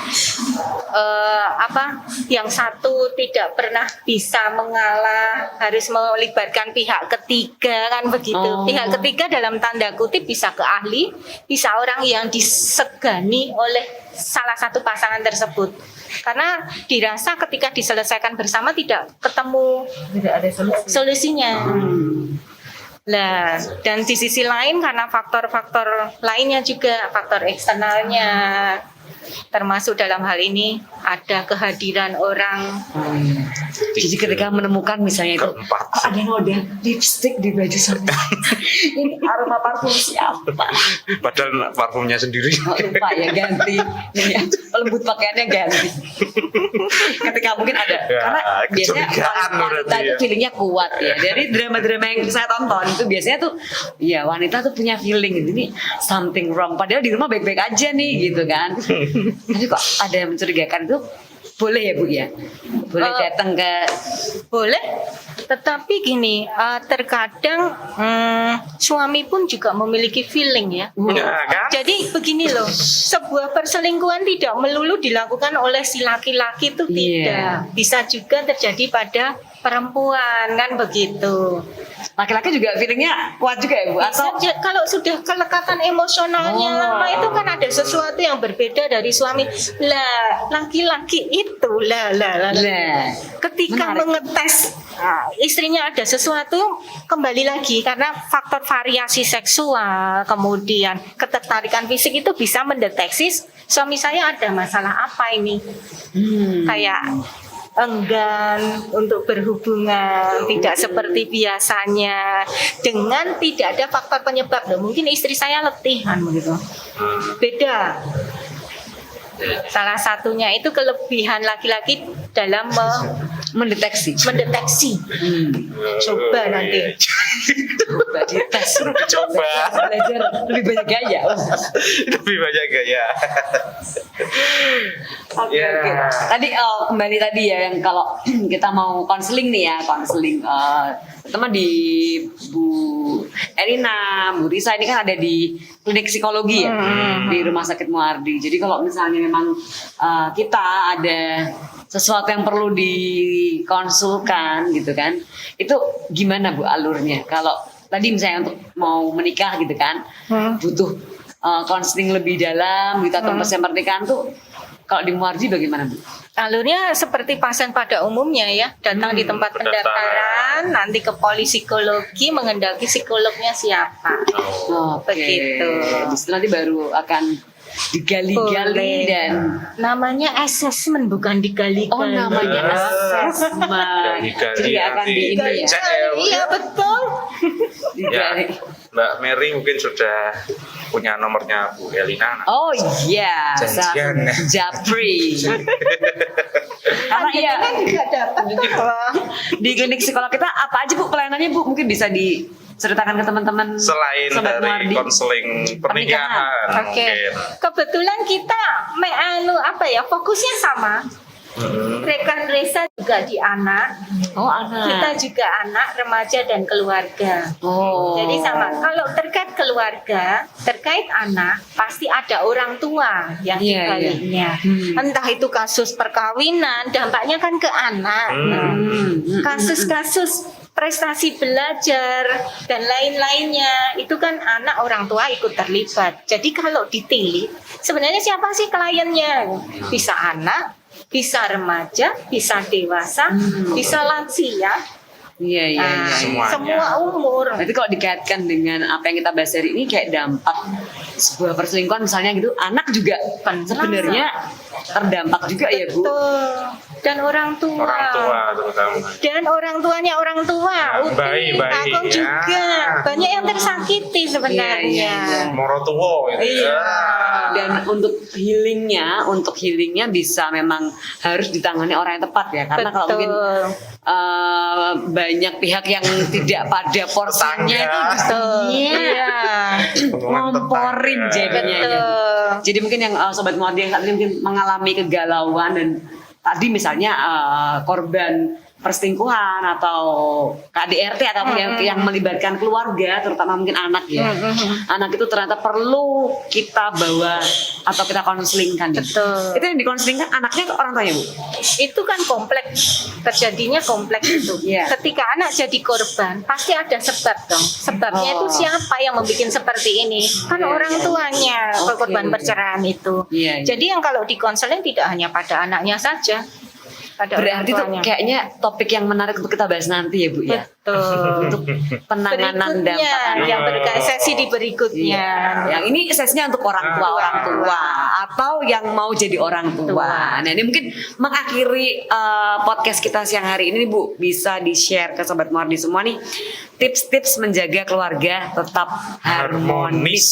yang satu tidak pernah bisa mengalah, harus melibatkan pihak ketiga kan begitu. Pihak ketiga dalam tanda kutip bisa ke ahli, bisa orang yang disegani oleh salah satu pasangan tersebut. Karena dirasa ketika diselesaikan bersama tidak ketemu Tidak ada solusinya. Nah, dan di sisi lain karena faktor-faktor lainnya juga, faktor eksternalnya, termasuk dalam hal ini ada kehadiran orang. Jadi ketika menemukan misalnya itu Keempat. kok ada noda lipstick di baju saya, ini aroma parfum siapa? Padahal parfumnya sendiri. Oh, lupa ya ganti, ya, lembut pakaiannya ganti. Ketika mungkin ada, Ya, karena biasanya kecurigaan wanita berarti itu ya. feelingnya kuat ya. Dari drama-drama yang saya tonton itu biasanya tuh, ya wanita tuh punya feeling gitu, ini something wrong. Padahal di rumah baik-baik aja nih gitu kan. Tapi kok ada yang mencurigakan itu, boleh ya Bu ya? Boleh datang ke Boleh, tetapi gini, terkadang suami pun juga memiliki feeling ya. Ya, kan? Jadi begini loh, sebuah perselingkuhan tidak melulu dilakukan oleh si laki-laki itu Iya. tidak. Bisa juga terjadi pada perempuan kan begitu. Laki-laki juga feelingnya kuat juga ya Bu? Atau Kalau sudah kelekatan emosionalnya lama itu kan ada sesuatu yang berbeda dari suami. Lah, laki-laki itu lah. Ketika Menarik. mengetes istrinya ada sesuatu, kembali lagi karena faktor variasi seksual, kemudian ketertarikan fisik itu bisa mendeteksi suami saya ada masalah apa ini. Kayak enggan untuk berhubungan, tidak seperti biasanya, dengan tidak ada faktor penyebab. Loh, mungkin istri saya letihan begitu. Beda. Salah satunya itu kelebihan laki-laki dalam mendeteksi. Coba nanti. Coba dites. Coba. Belajar lebih banyak gaya. Lebih banyak gaya. Oke. Tadi kembali tadi ya yang kalau kita mau konseling nih ya, terutama di Bu Erina, Bu Risa ini kan ada di klinik psikologi ya, di Rumah Sakit Muardi. Jadi kalau misalnya memang kita ada sesuatu yang perlu dikonsulkan gitu kan, itu gimana Bu alurnya? Kalau tadi misalnya untuk mau menikah gitu kan, butuh konseling lebih dalam gitu atau persiapan pernikahan tuh kalau di Muardi bagaimana Bu? Alurnya seperti pasien pada umumnya ya, datang di tempat pendaftaran, nanti ke polipsikologi, mengendaki psikolognya siapa. Oke. Begitu. Di situ nanti baru akan digali-gali Boleh. dan Namanya assessment bukan digali-gali. oh namanya assessment. Gali-gali Jadi akan nanti. di ini ya. Iya betul. Ya, Digali. Mbak Mary mungkin sudah punya nomornya Bu Elina. Oh iya, Janjian. Japri. Karena iya Kan juga dapat tuh. di klinik psikolog kita apa aja Bu pelayanannya Bu? Mungkin bisa diceritakan ke teman-teman Selain Sobat dari Muardi. konseling pernikahan, Oke. mungkin. Kebetulan kita fokusnya sama. Rekan Resa juga di anak, Oh anak. kita juga anak, remaja dan keluarga. Oh. Jadi sama. Kalau terkait keluarga, terkait anak, pasti ada orang tua yang Iya, iya. dibaliknya. Entah itu kasus perkawinan, dampaknya kan ke anak. Nah, kasus-kasus prestasi belajar dan lain-lainnya itu kan anak orang tua ikut terlibat. Jadi kalau ditilik, sebenarnya siapa sih kliennya? Bisa anak, bisa remaja, bisa dewasa, bisa lansia. Iya iya. Nah, iya. Semuanya. semua umur. Berarti kalau dikaitkan dengan apa yang kita bahas hari ini kayak dampak sebuah perselingkuhan misalnya gitu, anak juga kan sebenarnya terdampak juga ya Bu. Betul. Dan orang tua. Orang tua terutama. Dan orang tuanya orang tua. Ya, Uti, bayi, Kakung ya. juga. Banyak yang tersakiti sebenarnya. Iya, iya. Morotuwo gitu. Iya. Dan untuk healingnya bisa memang harus ditangani orang yang tepat ya, karena kalau Betul. mungkin banyak pihak yang tidak pada porsinya itu justru Iya. ngomporin jadinya ya. Betul. Jadi mungkin yang sobat Muardi yang saat ini mungkin mengalami kegalauan dan tadi misalnya korban perselingkuhan atau KDRT atau yang melibatkan keluarga terutama mungkin anak ya. Anak itu ternyata perlu kita bawa atau kita konselingkan. Betul. Itu yang dikonselingkan anaknya ke orang tuanya Bu. Itu kan kompleks, terjadinya kompleks itu. Iya. Ketika anak jadi korban, pasti ada sebab dong. Sebabnya itu siapa yang membuat seperti ini? Kan Iya, orang iya. tuanya Oke. korban perceraian itu. Iya, iya. Jadi yang kalau di konseling tidak hanya pada anaknya saja, pada Berarti itu orang tuanya. kayaknya topik yang menarik untuk kita bahas nanti ya Bu ya. Betul. Untuk penanganan Berikutnya, dampak yang berkait sesi di berikutnya. Iya. Yang ini sesinya untuk orang tua atau yang mau jadi orang tua. Nah ini mungkin mengakhiri podcast kita siang hari ini nih Bu, bisa di-share ke Sobat Muardi semua nih tips-tips menjaga keluarga tetap harmonis.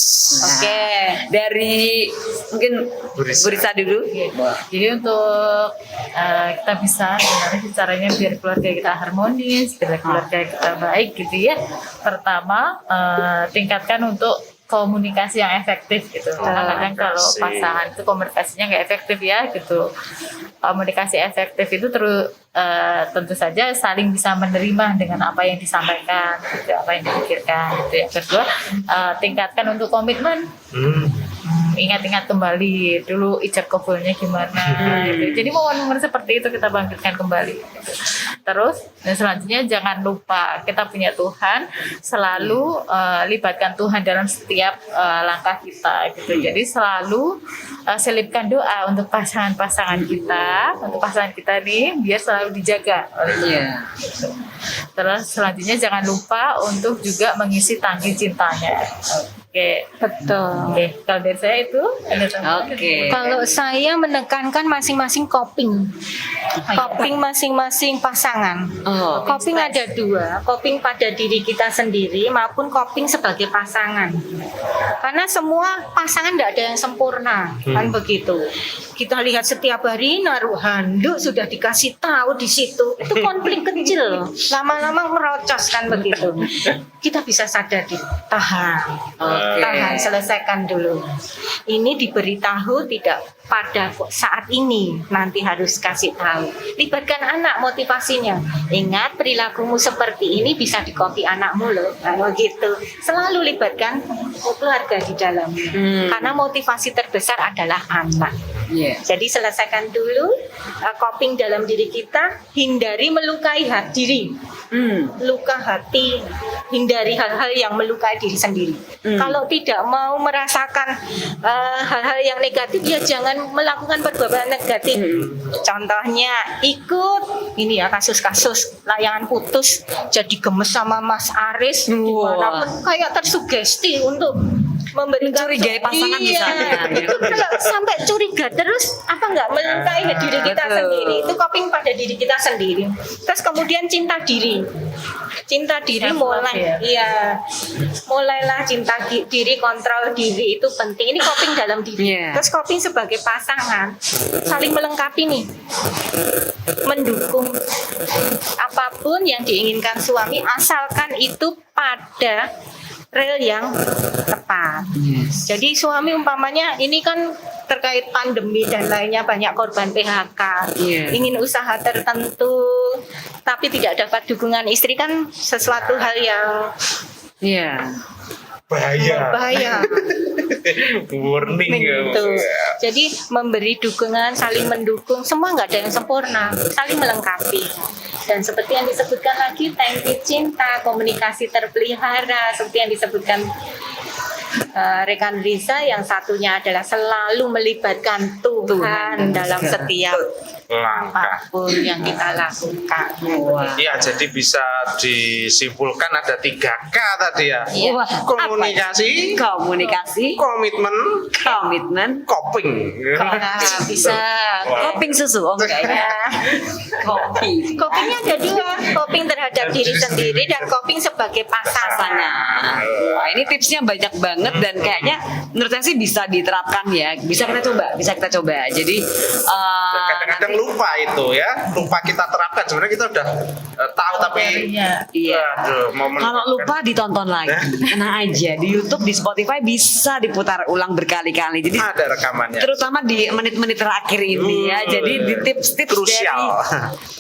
Oke. Dari mungkin Bu Risa dulu. Jadi untuk kita bisa sebenarnya caranya biar keluarga kita harmonis, biar keluarga kita baik gitu ya. Pertama tingkatkan untuk komunikasi yang efektif gitu. Karena kadang kalau pasangan itu komunikasinya nggak efektif ya gitu. Komunikasi efektif itu tentu saja saling bisa menerima dengan apa yang disampaikan, gitu, apa yang dipikirkan. Gitu. Yang kedua tingkatkan untuk komitmen. ingat-ingat kembali dulu ijab kabulnya gimana gitu. Jadi momen-momen seperti itu kita bangkitkan kembali. Terus dan selanjutnya jangan lupa kita punya Tuhan, selalu libatkan Tuhan dalam setiap langkah kita gitu. Jadi selalu selipkan doa untuk pasangan-pasangan kita, untuk pasangan kita nih biar selalu dijaga oleh Tuhan. Gitu. Terus selanjutnya jangan lupa untuk juga mengisi tangki cintanya. Oke, Betul. oke. Kalau dari saya itu ada tambahan? Oke. Kalau saya menekankan masing-masing coping. Coping masing-masing pasangan. Oh. Coping ada dua, coping pada diri kita sendiri maupun coping sebagai pasangan. Karena semua pasangan tidak ada yang sempurna, kan begitu. Kita lihat setiap hari naruh handuk sudah dikasih tahu di situ, itu konflik kecil, lama-lama merocos kan begitu. Kita bisa sadar, tahan, tahan, selesaikan dulu. Ini diberitahu tidak pada saat ini, nanti harus kasih tahu. Libatkan anak motivasinya. Ingat perilakumu seperti ini bisa dikopi anakmu loh. Nah, begitu. Selalu libatkan keluarga di dalamnya. Karena motivasi terbesar adalah anak. Iya. Jadi selesaikan dulu coping dalam diri kita, hindari melukai hati diri. Luka hati, hindari hal-hal yang melukai diri sendiri. Kalau tidak mau merasakan hal-hal yang negatif, ya jangan melakukan perbuatan negatif. Contohnya ikut ini ya kasus-kasus layangan putus, jadi gemes sama Mas Aris, dimanapun kayak tersugesti untuk memberikan Mencurigai pasangan misalnya. Itu kalau sampai curiga terus apa nggak melukai diri kita betul. sendiri, itu coping pada diri kita sendiri. Terus kemudian cinta diri mulai mulailah cinta diri, kontrol diri itu penting. Ini coping dalam diri. Yeah. Terus coping sebagai pasangan saling melengkapi nih, mendukung apapun yang diinginkan suami asalkan itu pada rel yang tepat. Jadi suami umpamanya ini kan terkait pandemi dan lainnya banyak korban PHK, ingin usaha tertentu tapi tidak dapat dukungan istri, kan sesuatu hal yang bahaya. Warning Begitu. Jadi memberi dukungan, saling mendukung, semua nggak ada yang sempurna, saling melengkapi. Dan seperti yang disebutkan lagi, tangki cinta, komunikasi terpelihara, seperti yang disebutkan rekan Riza, yang satunya adalah selalu melibatkan Tuhan dalam setiap apapun yang kita lakukan. Iya, jadi bisa disimpulkan ada 3K tadi ya. Iya. Komunikasi, komitmen, coping. Nah, bisa. Coping susu, kayaknya. Kopi. Copingnya ada dua, coping terhadap diri sendiri dan coping sebagai pasangan. Wah, ini tipsnya banyak banget dan kayaknya menurut saya sih bisa diterapkan ya. Bisa kita coba. Jadi Kadang-kadang lupa itu ya, lupa kita terapkan. Sebenarnya kita udah tahu tapi momen kalau lupa ditonton lagi. Tenang aja, di YouTube, di Spotify bisa diputar ulang berkali-kali. Jadi ada rekamannya. terutama di menit-menit terakhir ini ya. Jadi di tips-tips Krusial. dari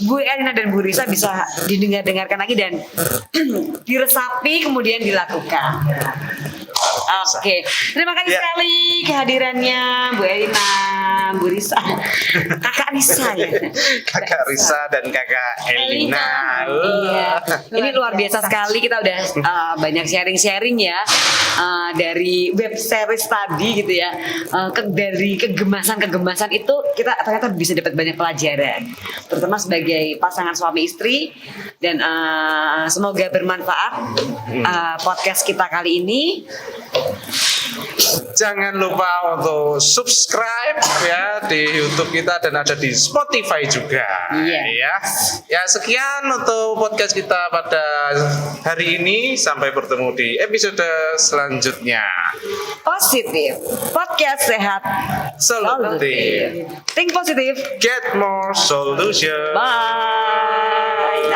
Bu Elina dan Bu Risa bisa didengarkan lagi dan diresapi kemudian dilakukan. Oke, terima kasih sekali kehadirannya Bu Elina, Bu Risa, Kakak Risa ya. Kakak Risa dan Kakak Elina. Iya, ini luar biasa sekali. Kita udah banyak sharing-sharing ya dari web series tadi gitu ya. Dari kegemasan itu kita ternyata bisa dapat banyak pelajaran, terutama sebagai pasangan suami istri. Dan semoga bermanfaat podcast kita kali ini. Jangan lupa untuk subscribe ya di YouTube kita dan ada di Spotify juga. Ya, sekian untuk podcast kita pada hari ini. Sampai bertemu di episode selanjutnya. Positif, podcast sehat, Solutif. think positive. Get more solution. Bye.